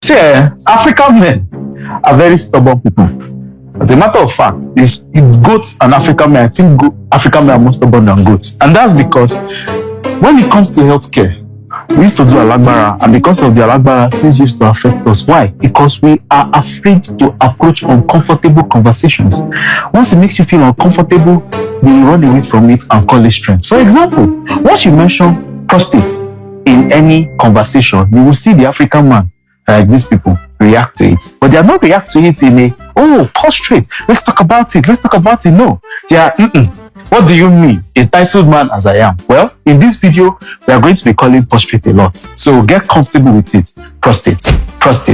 See, African men are very stubborn people. As a matter of fact, it's goats and African men. I think African men are more stubborn than goats. And that's because when it comes to healthcare, we used to do Alagbara, and because of the Alagbara, things used to affect us. Why? Because we are afraid to approach uncomfortable conversations. Once it makes you feel uncomfortable, you run away from it and call it strength. For example, once you mention prostate in any conversation, you will see the African man, like these people, react to it. But they are not react to it in a, oh, prostrate, let's talk about it, No, they are, What do you mean, entitled man as I am? Well, in this video, we are going to be calling prostrate a lot. So get comfortable with it. Prostate. Trust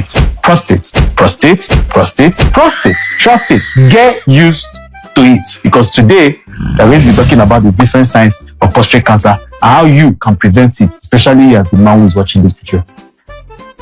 it. Get used to it. Because today, we are going to be talking about the different signs of prostate cancer and how you can prevent it, especially as the man who is watching this video.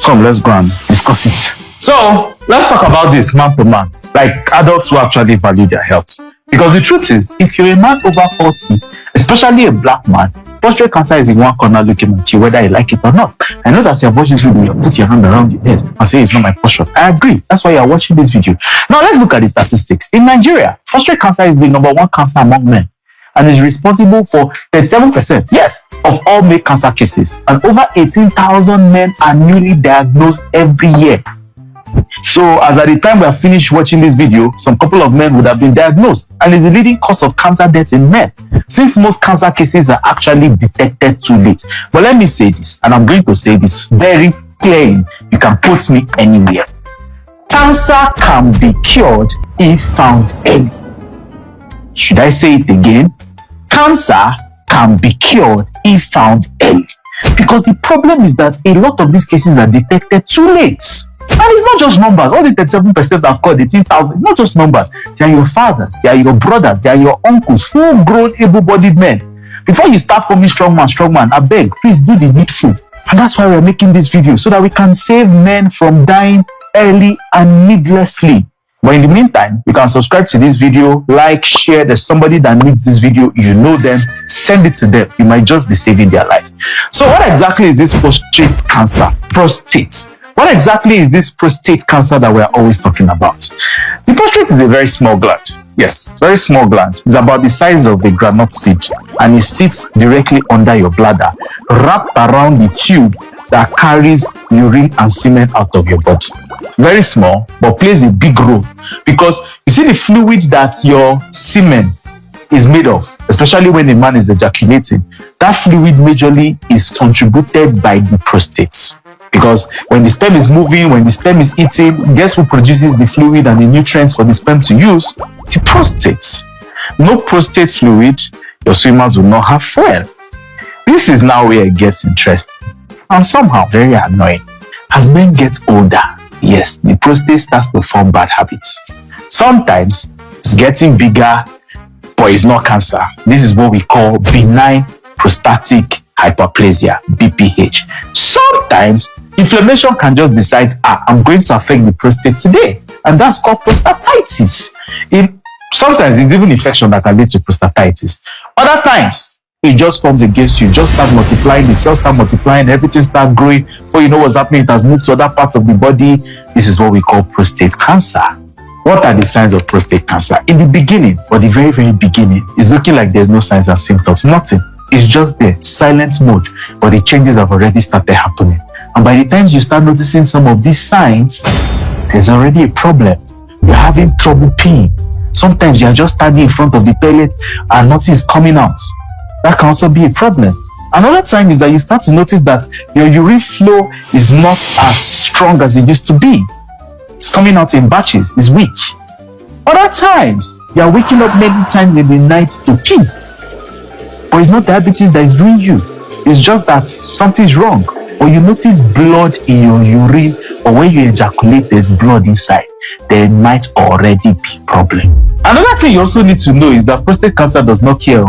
Come, let's go and discuss it. So, let's talk about this man to man, like adults who actually value their health. Because the truth is, if you're a man over 40, especially a black man, prostate cancer is in one corner looking at you, whether you like it or not. I know that you're watching this video, you put your hand around your head and say it's not my portion. I agree. That's why you're watching this video. Now, let's look at the statistics. In Nigeria, prostate cancer is the number one cancer among men and is responsible for 37%, yes, of all male cancer cases. And over 18,000 men are newly diagnosed every year. So, as at the time we have finished watching this video, some couple of men would have been diagnosed and is the leading cause of cancer deaths in men, since most cancer cases are actually detected too late. But let me say this, and I'm going to say this very clearly. You can put me anywhere. Cancer can be cured if found early. Should I say it again? Cancer can be cured if found early. Because the problem is that a lot of these cases are detected too late. And it's not just numbers. All the 37% are called 18,000. It's not just numbers. They are your fathers, they are your brothers, they are your uncles, full-grown, able-bodied men. Before you start forming strong man, I beg, please do the needful. And that's why we're making this video, so that we can save men from dying early and needlessly. But in the meantime, you can subscribe to this video, like, share. There's somebody that needs this video, you know them, send it to them. You might just be saving their life. So what exactly is this prostate cancer? Prostate. What exactly is this prostate cancer that we're always talking about? The prostate is a very small gland. Yes, very small gland. It's about the size of a groundnut seed, and it sits directly under your bladder, wrapped around the tube that carries urine and semen out of your body. Very small, but plays a big role, because you see the fluid that your semen is made of, especially when a man is ejaculating, that fluid majorly is contributed by the prostate. Because when the sperm is moving, when the sperm is eating, guess who produces the fluid and the nutrients for the sperm to use? The prostate. No prostate fluid, your swimmers will not have fuel. This is now where it gets interesting and somehow very annoying. As men get older, yes, the prostate starts to form bad habits. Sometimes it's getting bigger, but it's not cancer. This is what we call benign prostatic hyperplasia, BPH. Sometimes inflammation can just decide, I'm going to affect the prostate today, and that's called prostatitis. Sometimes it's even infection that can lead to prostatitis. Other times, it just forms against you. Just start multiplying, the cells start multiplying, everything start growing. Before you know what's happening, it has moved to other parts of the body. This is what we call prostate cancer. What are the signs of prostate cancer? In the beginning, or the very, very beginning, it's looking like there's no signs and symptoms. Nothing. It's just there, silent mode, but the changes have already started happening. And by the time you start noticing some of these signs, there's already a problem. You're having trouble peeing. Sometimes you're just standing in front of the toilet and nothing is coming out. That can also be a problem. Another time is that you start to notice that your urine flow is not as strong as it used to be. It's coming out in batches, it's weak. Other times, you're waking up many times in the night to pee. But it's not diabetes that is doing you. It's just that something is wrong. Or you notice blood in your urine, or when you ejaculate, there's blood inside. There might already be a problem. Another thing you also need to know is that prostate cancer does not care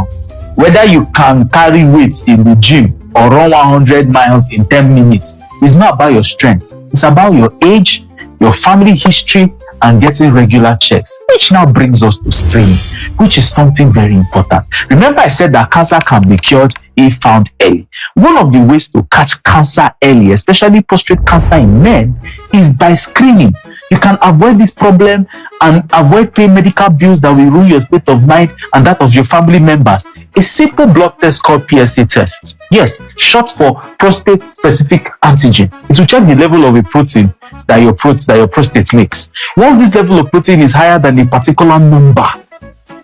whether you can carry weights in the gym or run 100 miles in 10 minutes. It's not about your strength. It's about your age, your family history, and getting regular checks, which now brings us to screening, which is something very important. Remember, I said that cancer can be cured if found early. One of the ways to catch cancer early, especially prostate cancer in men, is by screening. You can avoid this problem and avoid paying medical bills that will ruin your state of mind and that of your family members. A simple blood test called PSA test. Yes, short for prostate specific antigen. It will check the level of a protein that your prostate makes. Once this level of protein is higher than a particular number,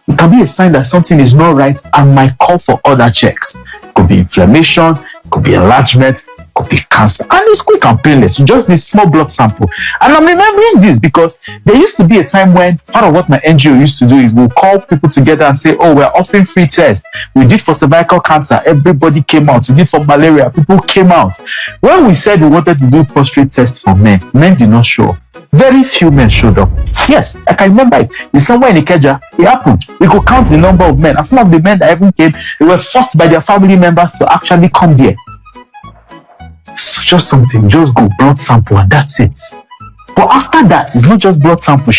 it can be a sign that something is not right and might call for other checks. It could be inflammation, it could be enlargement, it could be cancer. And it's quick and painless. You just need small blood sample. And I'm remembering this because there used to be a time when part of what my NGO used to do is we'll call people together and say, oh, we're offering free tests. We did for cervical cancer. Everybody came out. We did for malaria. People came out. When we said we wanted to do prostate tests for men did not show up. Very few men showed up. Yes, I can remember it. It's somewhere in Ikeja. It happened. We could count the number of men. And some of the men that even came, they were forced by their family members to actually come there. So just something, just go blood sample and that's it. But after that, it's not just blood sample,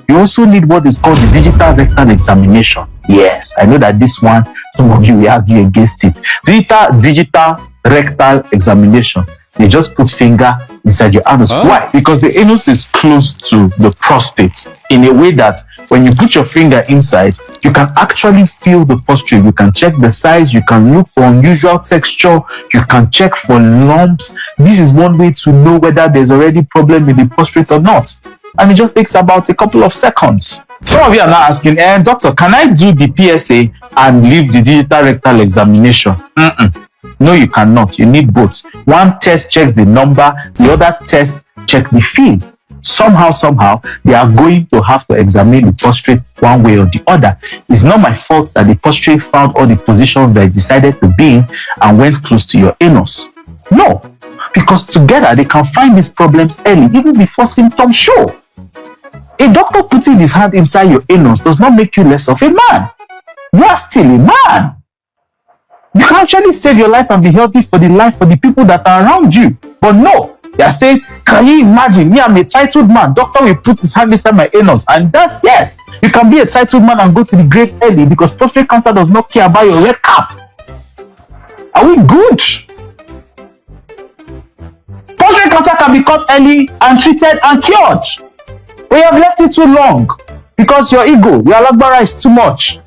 you also need what is called the digital rectal examination. Yes, I know that this one, some of you will argue against it. Digital rectal examination. They just put finger inside your anus. Why? Because the anus is close to the prostate in a way that when you put your finger inside, you can actually feel the prostate. You can check the size. You can look for unusual texture. You can check for lumps. This is one way to know whether there's already problem with the prostate or not. And it just takes about a couple of seconds. Some of you are now asking, doctor, can I do the PSA and leave the digital rectal examination? No, you cannot. You need both. One test checks the number, the other test checks the field. Somehow, they are going to have to examine the prostate one way or the other. It's not my fault that the prostate found all the positions that it decided to be in and went close to your anus. No, because together they can find these problems early, even before symptoms show. A doctor putting his hand inside your anus does not make you less of a man. You are still a man. You can actually save your life and be healthy for the people that are around you. But no, they are saying, can you imagine? Me, I'm a titled man. Doctor will put his hand inside my anus. And that's, yes, you can be a titled man and go to the grave early because prostate cancer does not care about your red cap. Are we good? Prostate cancer can be caught early and treated and cured. But you have left it too long because your ego, your alagbara is too much.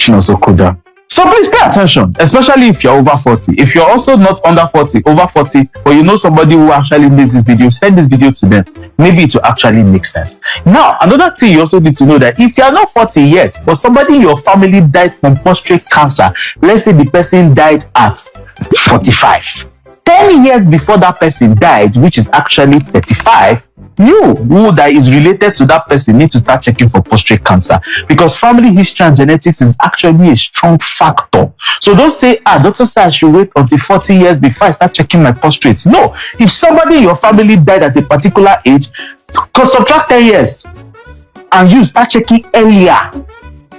So please pay attention, especially if you're over 40. If you're also not under 40, over 40, or you know somebody who actually makes this video, send this video to them. Maybe it will actually make sense. Now, another thing you also need to know that if you're not 40 yet, but somebody in your family died from prostate cancer, let's say the person died at 45. 10 years before that person died, which is actually 35, you who that is related to that person need to start checking for prostate cancer because family history and genetics is actually a strong factor. So don't say, doctor said I should wait until 40 years before I start checking my prostate. No, if somebody in your family died at a particular age, subtract 10 years and you start checking earlier.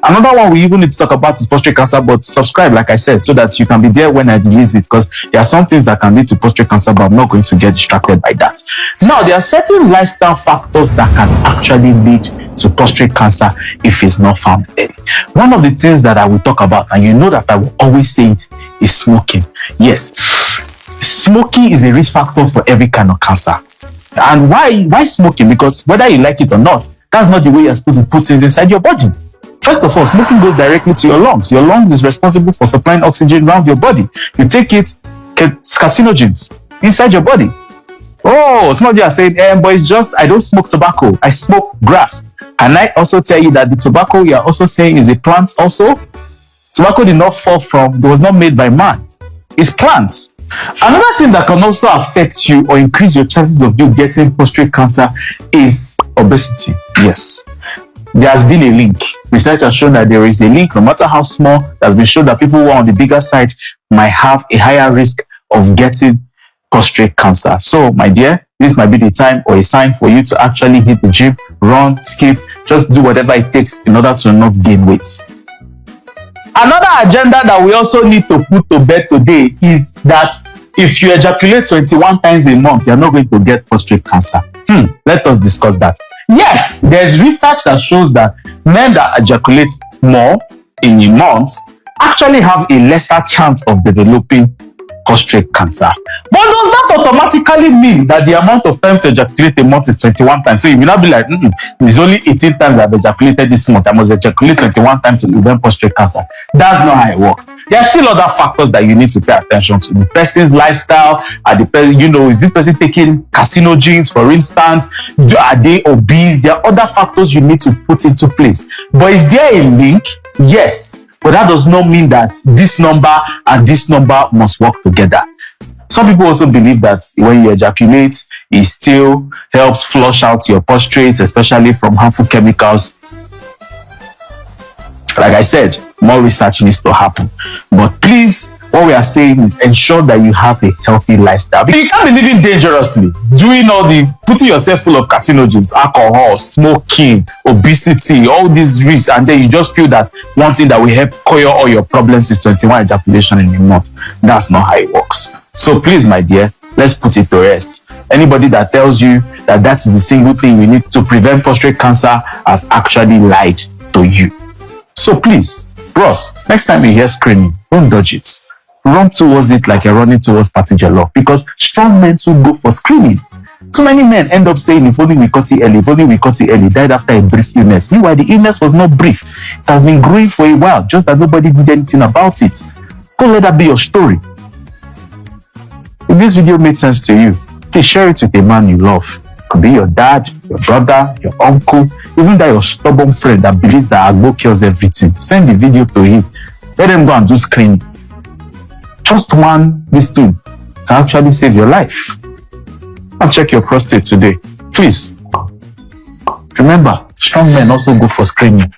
Another one we even need to talk about is prostate cancer, but subscribe, like I said, so that you can be there when I release it, because there are some things that can lead to prostate cancer, but I'm not going to get distracted by that. Now, there are certain lifestyle factors that can actually lead to prostate cancer if it's not found early. One of the things that I will talk about, and you know that I will always say it, is smoking. Yes, smoking is a risk factor for every kind of cancer. And why smoking? Because whether you like it or not, that's not the way you're supposed to put things inside your body. First of all, smoking goes directly to your lungs. Your lungs is responsible for supplying oxygen around your body. You take it's carcinogens inside your body. Oh, some of you are saying, but it's just, I don't smoke tobacco. I smoke grass. And I also tell you that the tobacco you are also saying is a plant also. Tobacco did not fall from, it was not made by man. It's plants. Another thing that can also affect you or increase your chances of you getting prostate cancer is obesity. Yes. There has been a link. Research has shown that there is a link, no matter how small, that has been shown that people who are on the bigger side might have a higher risk of getting prostate cancer. So, my dear, this might be the time or a sign for you to actually hit the gym, run, skip, just do whatever it takes in order to not gain weight. Another agenda that we also need to put to bed today is that if you ejaculate 21 times a month, you're not going to get prostate cancer. Let us discuss that. Yes, there's research that shows that men that ejaculate more in a month actually have a lesser chance of developing prostate cancer. But does that automatically mean that the amount of times to ejaculate a month is 21 times? So you will not be like, it's only 18 times I've ejaculated this month. I must ejaculate 21 times to prevent prostate cancer. That's not how it works. There are still other factors that you need to pay attention to. The person's lifestyle, is this person taking carcinogens, for instance? Are they obese? There are other factors you need to put into place. But is there a link? Yes. But that does not mean that this number and this number must work together. Some people also believe that when you ejaculate, it still helps flush out your prostate, especially from harmful chemicals. Like I said, more research needs to happen. But please, what we are saying is ensure that you have a healthy lifestyle. You can't be living dangerously, putting yourself full of carcinogens, alcohol, smoking, obesity, all these risks, and then you just feel that one thing that will help cure all your problems is 21 ejaculation in a month. That's not how it works. So please, my dear, let's put it to rest. Anybody that tells you that that's the single thing you need to prevent prostate cancer has actually lied to you. So please, bros, next time you hear screaming, don't dodge it. Run towards it like you're running towards party jollof, because strong men too go for screaming. Too many men end up saying, if only we caught it early, died after a brief illness. Meanwhile, the illness was not brief. It has been growing for a while, just that nobody did anything about it. Go let that be your story. If this video made sense to you, please share it with a man you love. It could be your dad, your brother, your uncle, even that your stubborn friend that believes that Agbo cures everything. Send the video to him. Let them go and do screening. Just this thing can actually save your life. And check your prostate today. Please. Remember, strong men also go for screening.